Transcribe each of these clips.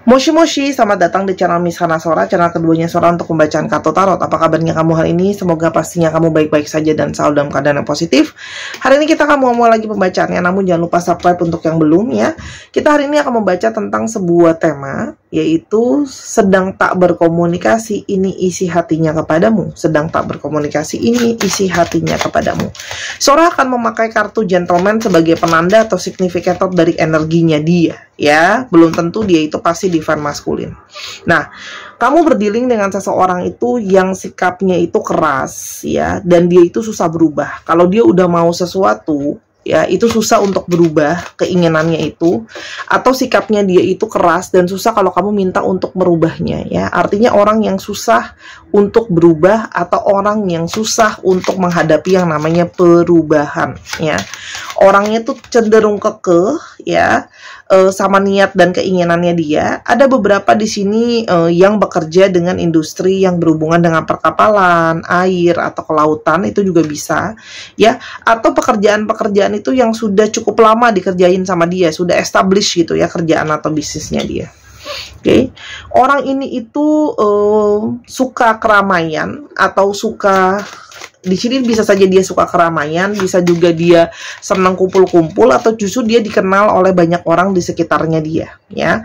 Moshi Moshi, selamat datang di channel Miss Hana Sora, channel keduanya Sora untuk pembacaan kartu tarot. Apa kabarnya kamu hari ini? Semoga pastinya kamu baik-baik saja dan selalu dalam keadaan yang positif. Hari ini kita akan mau lagi pembacaannya, namun jangan lupa subscribe untuk yang belum ya. Kita hari ini akan membaca tentang sebuah tema, yaitu sedang tak berkomunikasi, ini isi hatinya kepadamu. Sedang tak berkomunikasi, ini isi hatinya kepadamu. Sora akan memakai kartu gentleman sebagai penanda atau signifikator dari energinya dia. Ya, belum tentu dia itu pasti divine maskulin. Nah, kamu berdealing dengan seseorang itu yang sikapnya itu keras ya, dan dia itu susah berubah. Kalau dia udah mau sesuatu ya, itu susah untuk berubah keinginannya itu, atau sikapnya dia itu keras dan susah kalau kamu minta untuk merubahnya ya. Artinya orang yang susah untuk berubah atau orang yang susah untuk menghadapi yang namanya perubahan ya. Orangnya tuh cenderung kekeh ya, sama niat dan keinginannya dia. Ada beberapa di sini yang bekerja dengan industri yang berhubungan dengan perkapalan, air atau kelautan, itu juga bisa ya, atau pekerjaan-pekerjaan itu yang sudah cukup lama dikerjain sama dia, sudah established gitu ya kerjaan atau bisnisnya dia. Oke. Orang ini itu suka keramaian atau suka, di sini bisa saja dia suka keramaian, bisa juga dia senang kumpul-kumpul, atau justru dia dikenal oleh banyak orang di sekitarnya dia ya.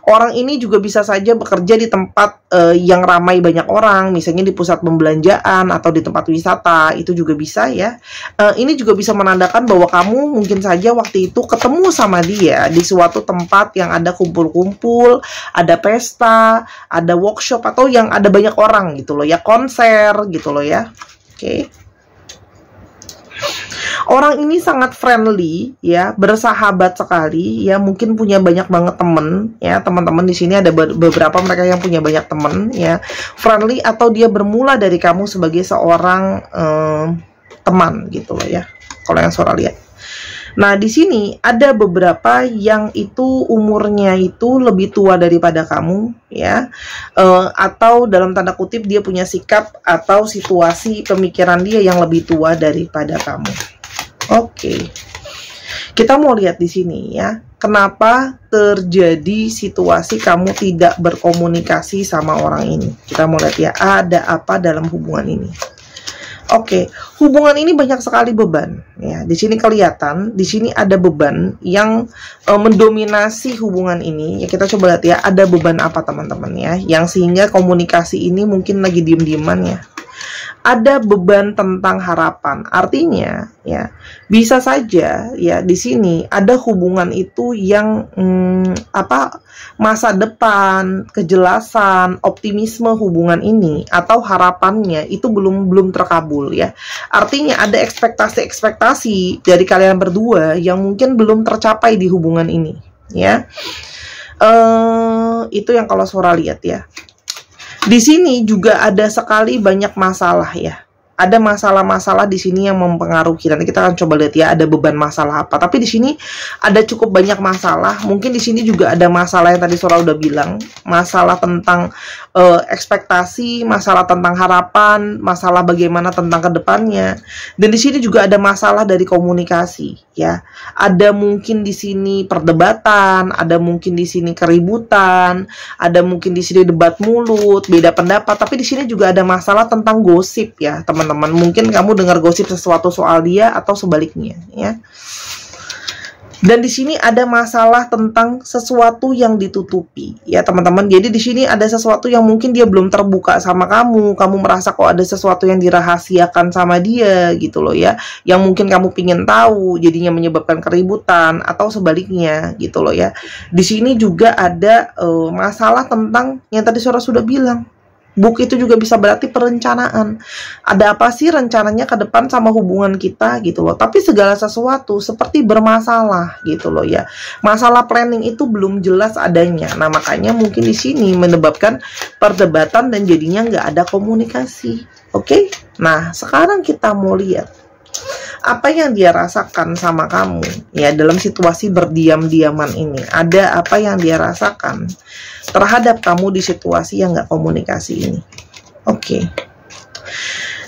Orang ini juga bisa saja bekerja di tempat yang ramai banyak orang, misalnya di pusat pembelanjaan atau di tempat wisata, itu juga bisa ya. Ini juga bisa menandakan bahwa kamu mungkin saja waktu itu ketemu sama dia di suatu tempat yang ada kumpul-kumpul, ada pesta, ada workshop, atau yang ada banyak orang gitu loh ya, konser gitu loh ya. Oke. Orang ini sangat friendly ya, bersahabat sekali ya, mungkin punya banyak banget temen ya. Teman-teman di sini ada beberapa mereka yang punya banyak temen ya, friendly, atau dia bermula dari kamu sebagai seorang teman gitu loh ya, kalau yang Sora lihat. Nah, di sini ada beberapa yang itu umurnya itu lebih tua daripada kamu ya, atau dalam tanda kutip dia punya sikap atau situasi pemikiran dia yang lebih tua daripada kamu. Oke. Kita mau lihat di sini ya, kenapa terjadi situasi kamu tidak berkomunikasi sama orang ini. Kita mau lihat ya, ada apa dalam hubungan ini. Oke, hubungan ini banyak sekali beban ya. Di sini kelihatan, di sini ada beban yang mendominasi hubungan ini. Ya, kita coba lihat ya, ada beban apa teman-teman ya, yang sehingga komunikasi ini mungkin lagi diem-dieman ya. Ada beban tentang harapan. Artinya ya, bisa saja ya di sini ada hubungan itu yang masa depan, kejelasan, optimisme hubungan ini atau harapannya itu belum terkabul ya. Artinya ada ekspektasi-ekspektasi dari kalian berdua yang mungkin belum tercapai di hubungan ini ya. Itu yang kalau Sora lihat ya. Di sini juga ada sekali banyak masalah ya. Ada masalah-masalah di sini yang mempengaruhi. Nanti kita akan coba lihat ya, ada beban masalah apa. Tapi di sini ada cukup banyak masalah. Mungkin di sini juga ada masalah yang tadi Sora udah bilang, masalah tentang ekspektasi, masalah tentang harapan, masalah bagaimana tentang kedepannya. Dan di sini juga ada masalah dari komunikasi ya. Ada mungkin di sini perdebatan, ada mungkin di sini keributan, ada mungkin di sini debat mulut, beda pendapat. Tapi di sini juga ada masalah tentang gosip ya, teman-teman. Mungkin kamu dengar gosip sesuatu soal dia atau sebaliknya ya. Dan di sini ada masalah tentang sesuatu yang ditutupi ya, teman-teman. Jadi di sini ada sesuatu yang mungkin dia belum terbuka sama kamu. Kamu merasa kok ada sesuatu yang dirahasiakan sama dia gitu loh ya, yang mungkin kamu pingin tahu, jadinya menyebabkan keributan atau sebaliknya gitu loh ya. Di sini juga ada masalah tentang yang tadi Sora sudah bilang. Book itu juga bisa berarti perencanaan. Ada apa sih rencananya ke depan sama hubungan kita gitu loh. Tapi segala sesuatu seperti bermasalah gitu loh ya. Masalah planning itu belum jelas adanya. Nah, makanya mungkin di sini menyebabkan perdebatan dan jadinya nggak ada komunikasi. Oke? Nah, sekarang kita mau lihat apa yang dia rasakan sama kamu ya dalam situasi berdiam-diaman ini. Ada apa yang dia rasakan terhadap kamu di situasi yang nggak komunikasi ini. Oke.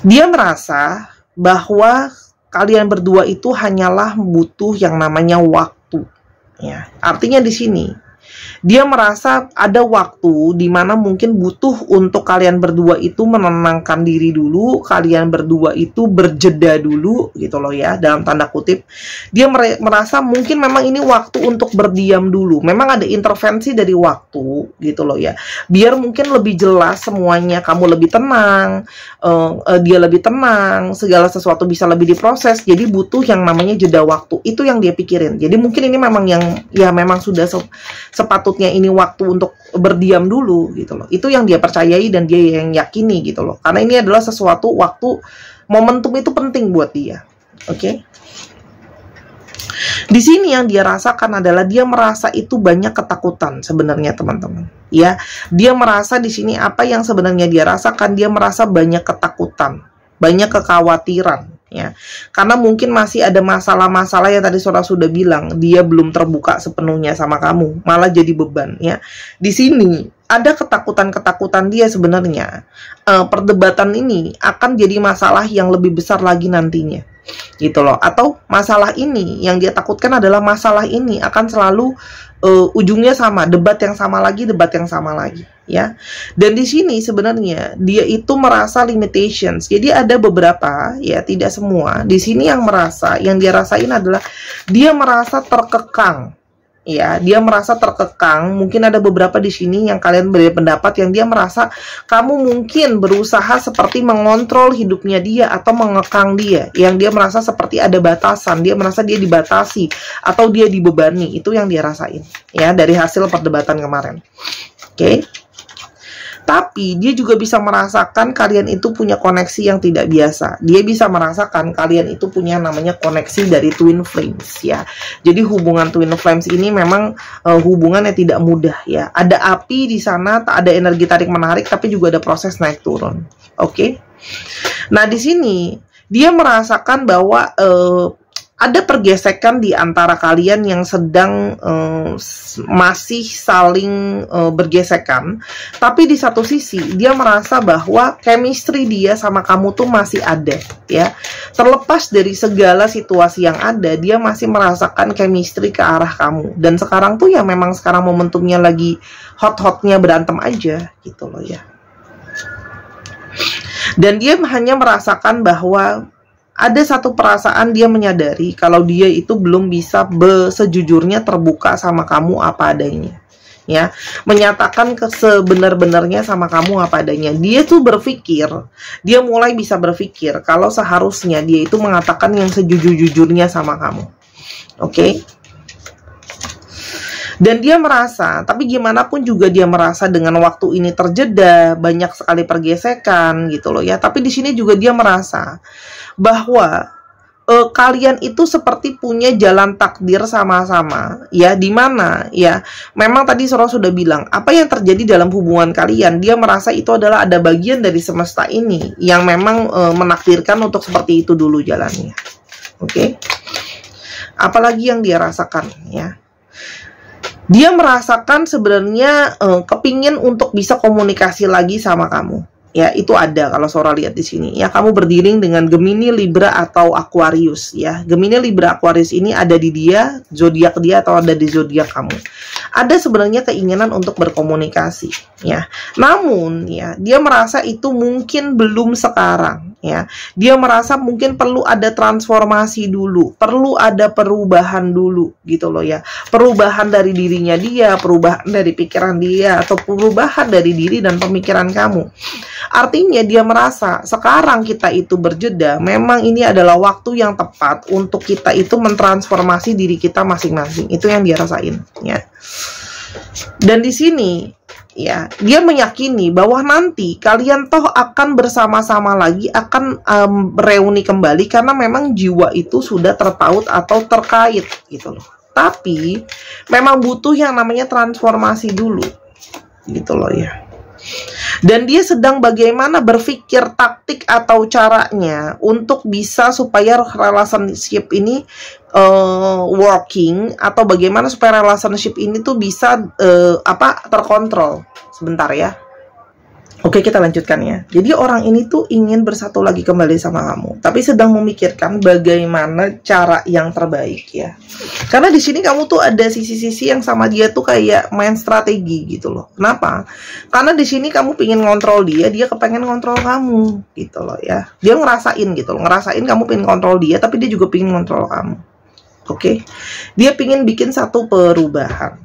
Dia merasa bahwa kalian berdua itu hanyalah butuh yang namanya waktu ya. Artinya di sini Dia merasa ada waktu di mana mungkin butuh untuk kalian berdua itu menenangkan diri dulu, kalian berdua itu berjeda dulu gitu loh ya, dalam tanda kutip. Dia merasa mungkin memang ini waktu untuk berdiam dulu. Memang ada intervensi dari waktu gitu loh ya. Biar mungkin lebih jelas semuanya, kamu lebih tenang, dia lebih tenang, segala sesuatu bisa lebih diproses. Jadi butuh yang namanya jeda waktu. Itu yang dia pikirin. Jadi mungkin ini memang yang ya memang sudah sepatutnya ini waktu untuk berdiam dulu gitu loh. Itu yang dia percayai dan dia yang yakini gitu loh. Karena ini adalah sesuatu waktu, momentum itu penting buat dia. Oke. Di sini yang dia rasakan adalah dia merasa itu banyak ketakutan sebenarnya teman-teman. Ya, dia merasa di sini apa yang sebenarnya dia rasakan, dia merasa banyak ketakutan, banyak kekhawatiran. Ya, karena mungkin masih ada masalah-masalah yang tadi Sora sudah bilang, dia belum terbuka sepenuhnya sama kamu, malah jadi beban ya. Di sini ada ketakutan-ketakutan dia sebenarnya. Perdebatan ini akan jadi masalah yang lebih besar lagi nantinya. Gitu loh. Atau masalah ini yang dia takutkan adalah masalah ini akan selalu ujungnya sama, debat yang sama lagi ya. Dan di sini sebenarnya dia itu merasa limitations. Jadi ada beberapa ya, tidak semua. Di sini yang dia rasain adalah dia merasa terkekang. Ya, dia merasa terkekang. Mungkin ada beberapa di sini yang kalian berbeda pendapat, yang dia merasa kamu mungkin berusaha seperti mengontrol hidupnya dia atau mengekang dia. Yang dia merasa seperti ada batasan, dia merasa dia dibatasi atau dia dibebani. Itu yang dia rasain ya dari hasil perdebatan kemarin. Oke. Tapi dia juga bisa merasakan kalian itu punya koneksi yang tidak biasa. Dia bisa merasakan kalian itu punya namanya koneksi dari twin flames ya. Jadi hubungan twin flames ini memang hubungan yang tidak mudah ya. Ada api di sana, tak ada energi tarik menarik, tapi juga ada proses naik turun. Oke. Nah di sini dia merasakan bahwa ada pergesekan di antara kalian yang sedang masih saling bergesekan. Tapi di satu sisi dia merasa bahwa chemistry dia sama kamu tuh masih ada ya. Terlepas dari segala situasi yang ada, dia masih merasakan chemistry ke arah kamu. Dan sekarang tuh ya memang sekarang momentumnya lagi hot-hotnya berantem aja gitu loh ya. Dan dia hanya merasakan bahwa ada satu perasaan, dia menyadari kalau dia itu belum bisa sejujurnya terbuka sama kamu apa adanya. Ya, menyatakan sebenar-benarnya sama kamu apa adanya. Dia tuh berpikir, dia mulai bisa berpikir kalau seharusnya dia itu mengatakan yang sejujur-jujurnya sama kamu. Oke? Dan dia merasa, tapi gimana pun juga dia merasa dengan waktu ini terjeda, banyak sekali pergesekan gitu loh ya. Tapi di sini juga dia merasa bahwa kalian itu seperti punya jalan takdir sama-sama ya, di mana ya memang tadi Sora sudah bilang apa yang terjadi dalam hubungan kalian, dia merasa itu adalah ada bagian dari semesta ini yang memang menakdirkan untuk seperti itu dulu jalannya. Oke. Apalagi yang dia rasakan ya, dia merasakan sebenarnya kepingin untuk bisa komunikasi lagi sama kamu. Ya, itu ada kalau Sora lihat di sini. Ya, kamu berdiri dengan Gemini, Libra atau Aquarius ya. Gemini, Libra, Aquarius ini ada di dia, zodiak dia atau ada di zodiak kamu. Ada sebenarnya keinginan untuk berkomunikasi ya. Namun ya, dia merasa itu mungkin belum sekarang ya. Dia merasa mungkin perlu ada transformasi dulu, perlu ada perubahan dulu gitu loh ya. Perubahan dari dirinya dia, perubahan dari pikiran dia, atau perubahan dari diri dan pemikiran kamu. Artinya dia merasa sekarang kita itu berjeda, memang ini adalah waktu yang tepat untuk kita itu mentransformasi diri kita masing-masing. Itu yang dia rasain ya. Dan di sini ya, dia meyakini bahwa nanti kalian toh akan bersama-sama lagi, akan reuni kembali karena memang jiwa itu sudah terpaut atau terkait gitu loh. Tapi memang butuh yang namanya transformasi dulu gitu loh ya. Dan dia sedang bagaimana berpikir taktik atau caranya untuk bisa supaya relationship ini working, atau bagaimana supaya relationship ini tuh bisa terkontrol. Sebentar ya. Oke, kita lanjutkan ya. Jadi orang ini tuh ingin bersatu lagi kembali sama kamu, tapi sedang memikirkan bagaimana cara yang terbaik ya. Karena di sini kamu tuh ada sisi-sisi yang sama dia tuh kayak main strategi gitu loh. Kenapa? Karena di sini kamu pingin ngontrol dia kepengen ngontrol kamu gitu loh ya. Dia ngerasain gitu loh, ngerasain kamu pingin kontrol dia, tapi dia juga pingin ngontrol kamu. Oke, dia pingin bikin satu perubahan.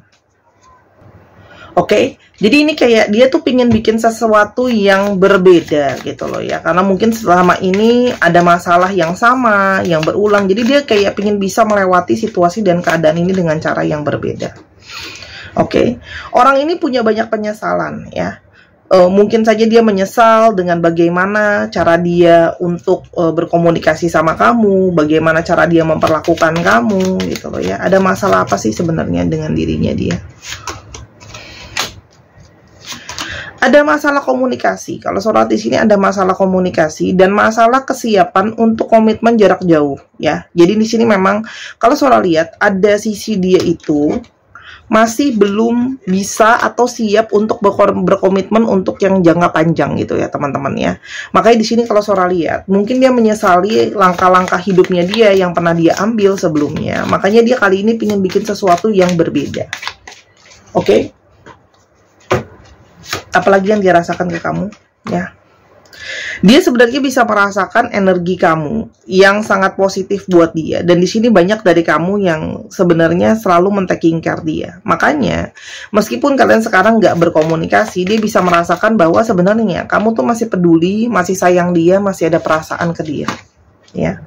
Oke, jadi ini kayak dia tuh pingin bikin sesuatu yang berbeda gitu loh ya. Karena mungkin selama ini ada masalah yang sama, yang berulang. Jadi dia kayak pingin bisa melewati situasi dan keadaan ini dengan cara yang berbeda. Oke, orang ini punya banyak penyesalan ya. Mungkin saja dia menyesal dengan bagaimana cara dia untuk berkomunikasi sama kamu, bagaimana cara dia memperlakukan kamu gitu loh ya. Ada masalah apa sih sebenarnya dengan dirinya dia? Ada masalah komunikasi. Kalau Saudara di sini ada masalah komunikasi dan masalah kesiapan untuk komitmen jarak jauh ya. Jadi di sini memang kalau Saudara lihat ada sisi dia itu masih belum bisa atau siap untuk berkomitmen untuk yang jangka panjang gitu ya teman-teman ya. Makanya di sini kalau Saudara lihat mungkin dia menyesali langkah-langkah hidupnya dia yang pernah dia ambil sebelumnya. Makanya dia kali ini ingin bikin sesuatu yang berbeda. Oke? Apalagi yang dia rasakan ke kamu ya. Dia sebenarnya bisa merasakan energi kamu yang sangat positif buat dia, dan di sini banyak dari kamu yang sebenarnya selalu men-taking care dia. Makanya meskipun kalian sekarang nggak berkomunikasi, dia bisa merasakan bahwa sebenarnya kamu tuh masih peduli, masih sayang dia, masih ada perasaan ke dia ya.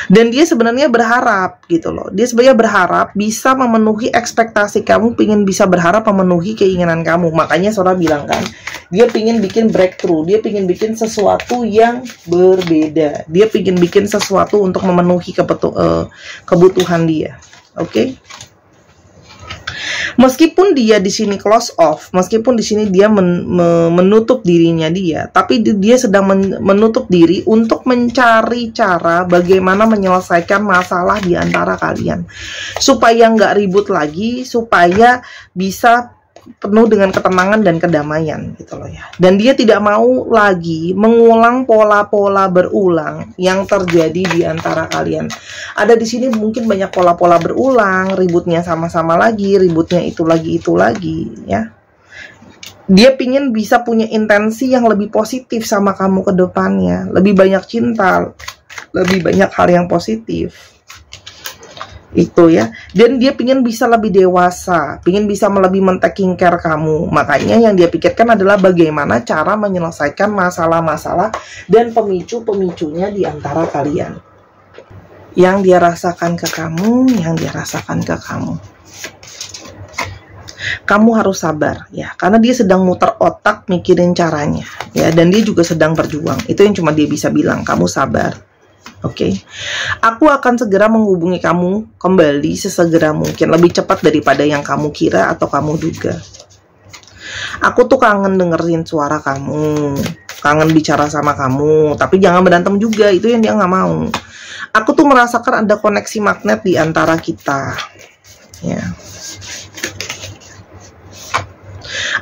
Dan dia sebenarnya berharap gitu loh. Dia sebenarnya berharap bisa memenuhi ekspektasi kamu, pingin bisa berharap memenuhi keinginan kamu. Makanya Saudara bilang kan, dia pingin bikin breakthrough, dia pingin bikin sesuatu yang berbeda. Dia pingin bikin sesuatu untuk memenuhi kebutuhan dia. Oke? Meskipun dia di sini close off, meskipun di sini dia menutup dirinya dia, tapi dia sedang menutup diri untuk mencari cara bagaimana menyelesaikan masalah di antara kalian, supaya nggak ribut lagi, supaya bisa penuh dengan ketenangan dan kedamaian gitu loh ya. Dan dia tidak mau lagi mengulang pola-pola berulang yang terjadi di antara kalian. Ada di sini mungkin banyak pola-pola berulang, ributnya sama-sama lagi, ributnya itu lagi ya. Dia pingin bisa punya intensi yang lebih positif sama kamu ke depannya, lebih banyak cinta, lebih banyak hal yang positif. Itu ya. Dan dia pingin bisa lebih dewasa, pingin bisa lebih men-taking care kamu. Makanya yang dia pikirkan adalah bagaimana cara menyelesaikan masalah-masalah dan pemicu-pemicunya di antara kalian. Yang dia rasakan ke kamu, yang dia rasakan ke kamu. Kamu harus sabar ya, karena dia sedang muter otak mikirin caranya ya, dan dia juga sedang berjuang. Itu yang cuma dia bisa bilang, kamu sabar. Oke, aku akan segera menghubungi kamu kembali sesegera mungkin, lebih cepat daripada yang kamu kira atau kamu duga. Aku tuh kangen dengerin suara kamu, kangen bicara sama kamu, tapi jangan berantem juga, itu yang dia nggak mau. Aku tuh merasakan ada koneksi magnet di antara kita, ya.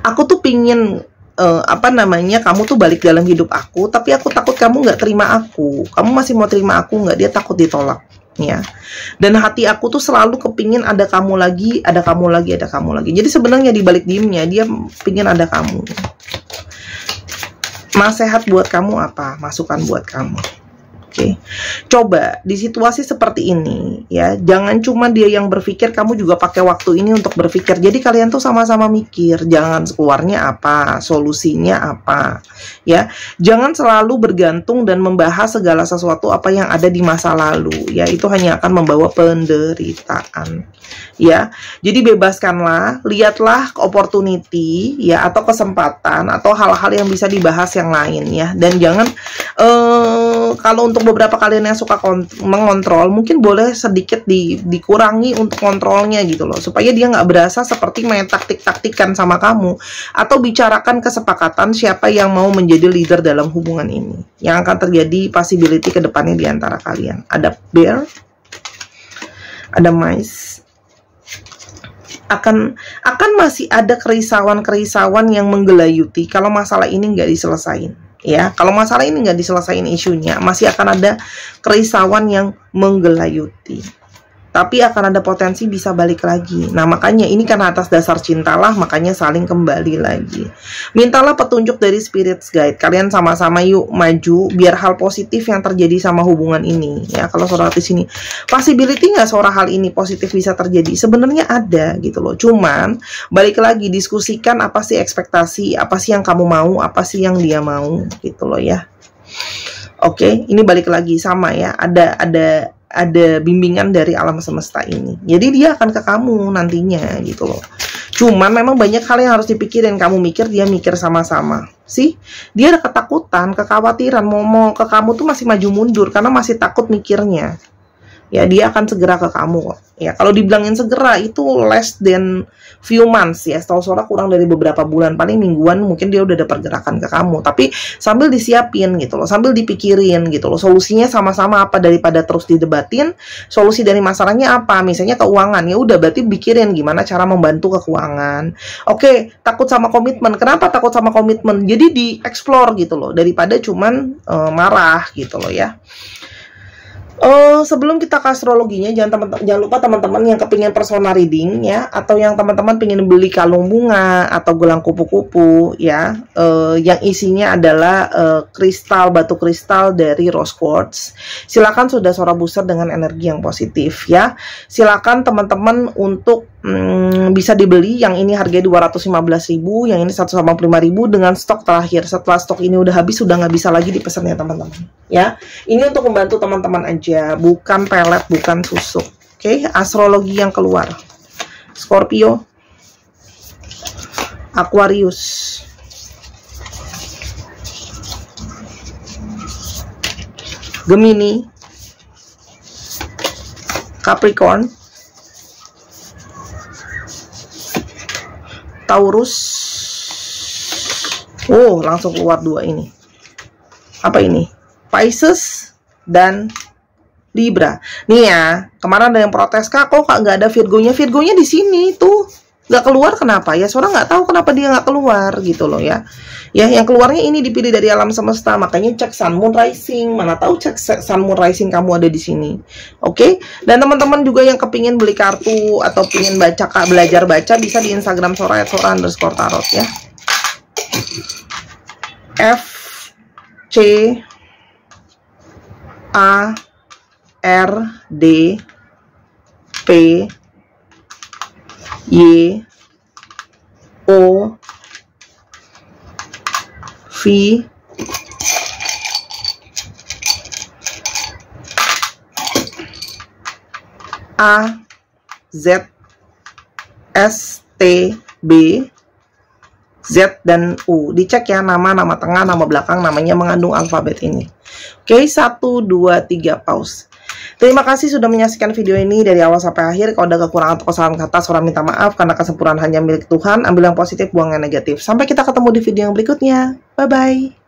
Aku tuh pingin kamu tuh balik dalam hidup aku, tapi aku takut kamu nggak terima aku. Kamu masih mau terima aku nggak? Dia takut ditolak, ya. Dan hati aku tuh selalu kepingin ada kamu lagi, ada kamu lagi, ada kamu lagi. Jadi sebenarnya di balik diemnya dia pingin ada kamu. Nasihat buat kamu apa? Masukan buat kamu. Oke, coba di situasi seperti ini ya, jangan cuma dia yang berpikir, kamu juga pakai waktu ini untuk berpikir. Jadi kalian tuh sama-sama mikir, jangan keluarnya apa, solusinya apa, ya. Jangan selalu bergantung dan membahas segala sesuatu apa yang ada di masa lalu, ya. Itu hanya akan membawa penderitaan, ya. Jadi bebaskanlah, lihatlah opportunity, ya, atau kesempatan atau hal-hal yang bisa dibahas yang lain, ya. Dan jangan kalau untuk beberapa kalian yang suka mengontrol, mungkin boleh sedikit dikurangi untuk kontrolnya gitu loh, supaya dia nggak berasa seperti main taktik-taktikan sama kamu, atau bicarakan kesepakatan siapa yang mau menjadi leader dalam hubungan ini. Yang akan terjadi possibility ke depannya di antara kalian. Ada bear, ada mice. akan masih ada kerisauan-kerisauan yang menggelayuti kalau masalah ini nggak diselesain. Ya, kalau masalah ini nggak diselesain isunya, masih akan ada kerisauan yang menggelayuti. Tapi akan ada potensi bisa balik lagi. Nah, makanya ini karena atas dasar cintalah, makanya saling kembali lagi. Mintalah petunjuk dari spirit guide. Kalian sama-sama yuk maju, biar hal positif yang terjadi sama hubungan ini. Ya, kalau saudara di sini, possibility nggak seorang hal ini positif bisa terjadi? Sebenarnya ada gitu loh. Cuman, balik lagi, diskusikan apa sih ekspektasi, apa sih yang kamu mau, apa sih yang dia mau gitu loh ya. Oke, ini balik lagi sama ya. Ada bimbingan dari alam semesta ini. Jadi dia akan ke kamu nantinya gitu loh. Cuman memang banyak hal yang harus dipikirin. Kamu mikir, dia mikir sama-sama. Sih, dia ada ketakutan, kekhawatiran mau ke kamu tuh masih maju mundur karena masih takut mikirnya. Ya, dia akan segera ke kamu. Ya, kalau dibilangin segera itu less than few months ya. Setahu saudara kurang dari beberapa bulan, paling mingguan mungkin dia udah ada pergerakan ke kamu. Tapi sambil disiapin gitu loh, sambil dipikirin gitu loh. Solusinya sama-sama apa daripada terus didebatin. Solusi dari masalahnya apa? Misalnya keuangan, ya udah berarti pikirin gimana cara membantu ke keuangan. Oke, takut sama komitmen. Kenapa takut sama komitmen? Jadi di-explore gitu loh, daripada cuman marah gitu loh ya. Sebelum kita ke astrologinya, jangan lupa teman-teman yang kepingin personal reading ya, atau yang teman-teman pengen beli kalung bunga atau gelang kupu-kupu ya, yang isinya adalah batu kristal dari rose quartz. Silakan saudara booster dengan energi yang positif ya. Silakan teman-teman untuk bisa dibeli. Yang ini harganya 215.000, yang ini 185.000 dengan stok terakhir. Setelah stok ini udah habis, sudah nggak bisa lagi dipesan ya teman-teman ya. Ini untuk membantu teman-teman aja, bukan pelet, bukan susuk. Oke, astrologi yang keluar: Scorpio, Aquarius, Gemini, Capricorn, Taurus. Oh, langsung keluar dua ini. Apa ini? Pisces dan Libra. Nih ya, kemarin ada yang protes, Kak, kok nggak ada Virgonya? Virgonya di sini tuh, nggak keluar. Kenapa? Ya, seorang nggak tahu kenapa dia nggak keluar gitu loh ya. Ya, yang keluarnya ini dipilih dari alam semesta. Makanya cek Sun Moon Rising. Mana tahu cek Sun Moon Rising kamu ada di sini. Oke? Dan teman-teman juga yang kepingin beli kartu atau pingin belajar baca, bisa di Instagram @sora_tarot ya. F C A R D P Y O V A Z S T B Z dan U. Dicek ya, nama tengah, nama belakang, namanya mengandung alfabet ini. Oke, 1, 2, 3, pause. Terima kasih sudah menyaksikan video ini dari awal sampai akhir. Kalau ada kekurangan atau kesalahan kata, Sora minta maaf karena kesempurnaan hanya milik Tuhan. Ambil yang positif, buang yang negatif. Sampai kita ketemu di video yang berikutnya. Bye-bye.